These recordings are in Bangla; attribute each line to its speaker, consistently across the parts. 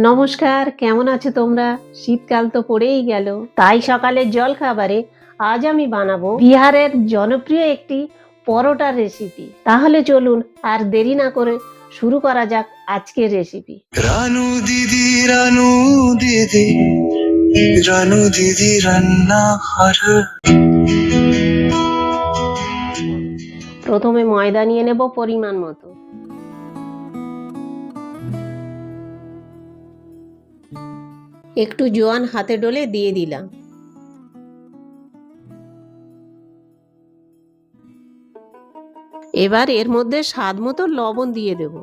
Speaker 1: নমস্কার, কেমন আছো তোমরা? শীতকাল তো পড়েই গেল, তাই সকালের জল খাবারে আজ আমি বানাবো বিহারের জনপ্রিয় একটি পরোটার রেসিপি। তাহলে চলুন আর দেরি না করে শুরু করা যাক আজকের রেসিপি।
Speaker 2: রানু দিদি রানু দিদি রানু দিদি রান্নাঘর।
Speaker 1: প্রথমে ময়দা নিয়ে নেব পরিমাণ মতো। একটু জোয়ান হাতে ডলে দিয়ে দিলাম। এবার এর মধ্যে স্বাদ মতো লবণ দিয়ে দেব।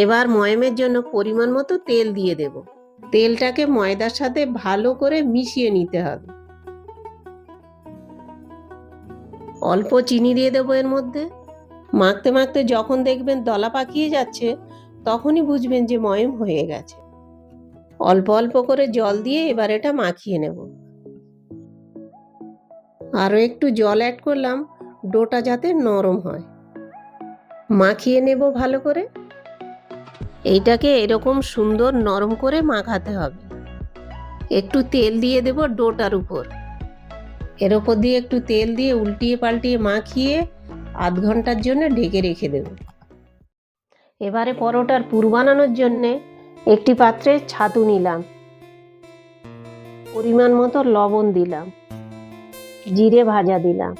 Speaker 1: এবার ময়ামের জন্য পরিমাণ মতো তেল দিয়ে দেব। তেলটাকে ময়দার সাথে ভালো করে মিশিয়ে নিতে হবে। অল্প চিনি দিয়ে দেবো এর মধ্যে। মাখতে মাখতে যখন দেখবেন দলা পাকিয়ে যাচ্ছে, তখনই বুঝবেন যে ময়াম হয়ে গেছে। অল্প অল্প করে জল দিয়ে এবার এটা মাখিয়ে নেব। আরও একটু জল অ্যাড করলাম, ডোটা যাতে নরম হয়। মাখিয়ে নেব ভালো করে। এইটাকে এরকম সুন্দর নরম করে মাখাতে হবে। একটু তেল দিয়ে দেব ডোটার উপর। এর ওপর দিয়ে একটু তেল দিয়ে উল্টিয়ে পাল্টিয়ে মাখিয়ে আধ ঘন্টার জন্য ঢেকে রেখে দেব। এবারে পরোটার পুর বানানোর জন্য একটি পাত্রে ছাতু নিলাম, পরিমাণ মতো লবণ দিলাম, জিরে ভাজা দিলাম,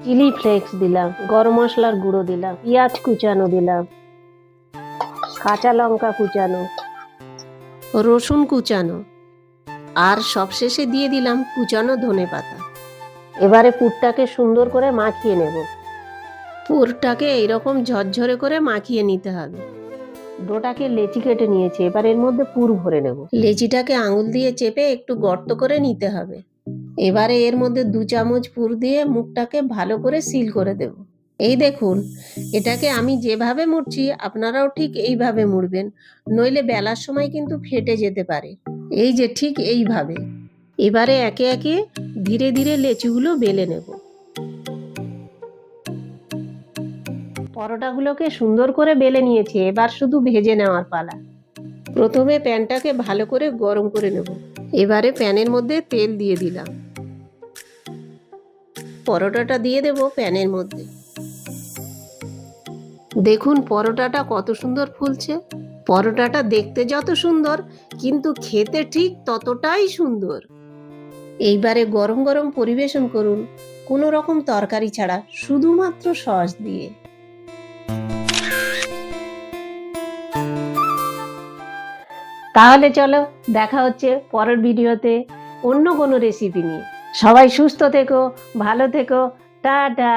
Speaker 1: চিলি ফ্লেক্স দিলাম, গরম মশলার গুঁড়ো দিলাম, পেঁয়াজ কুচানো দিলাম, কাঁচা লঙ্কা কুচানো, রসুন কুচানো, আর সবশেষে দিয়ে দিলাম কুচানো ধনেপাতা। এবারে পুরটাকে সুন্দর করে মাখিয়ে নেব। পুরটাকে এইরকম ঝরঝরে করে মাখিয়ে নিতে হবে। ডোটাকে লেচি কেটে নিয়েছি, এবার এর মধ্যে পুর ভরে নেব। লেচিটাকে আঙুল দিয়ে চেপে একটু গর্ত করে নিতে হবে। এবারে এর মধ্যে 2 চামচ পুর দিয়ে মুখটাকে ভালো করে সিল করে দেব। এই দেখুন, এটাকে আমি যেভাবে মুড়ছি আপনারাও ঠিক এইভাবে মুড়বেন, নইলে বেলার সময় কিন্তু ফেটে যেতে পারে। এই যে ঠিক এইভাবে। এবারে একে একে ধীরে ধীরে লেচিগুলো বেলে নেব। পরোটাগুলোকে সুন্দর করে বেলে নিয়েছি, এবার শুধু ভেজে নেওয়ার পালা। প্রথমে প্যানটাকে ভালো করে গরম করে নেব। এবারে প্যানের মধ্যে তেল দিয়ে দিলাম। পরোটাটা দিয়ে দেব প্যানের মধ্যে। দেখুন পরোটাটা কত সুন্দর ফুলছে। পরোটাটা দেখতে যত সুন্দর, কিন্তু খেতে ঠিক ততটাই সুন্দর। এইবারে গরম গরম পরিবেশন করুন, কোনো রকম তরকারি ছাড়া, শুধুমাত্র সস দিয়ে। তাহলে চলো, দেখা হচ্ছে পরের ভিডিওতে অন্য কোনো রেসিপি নিয়ে। সবাই সুস্থ থেকো, ভালো থেকো, টাটা।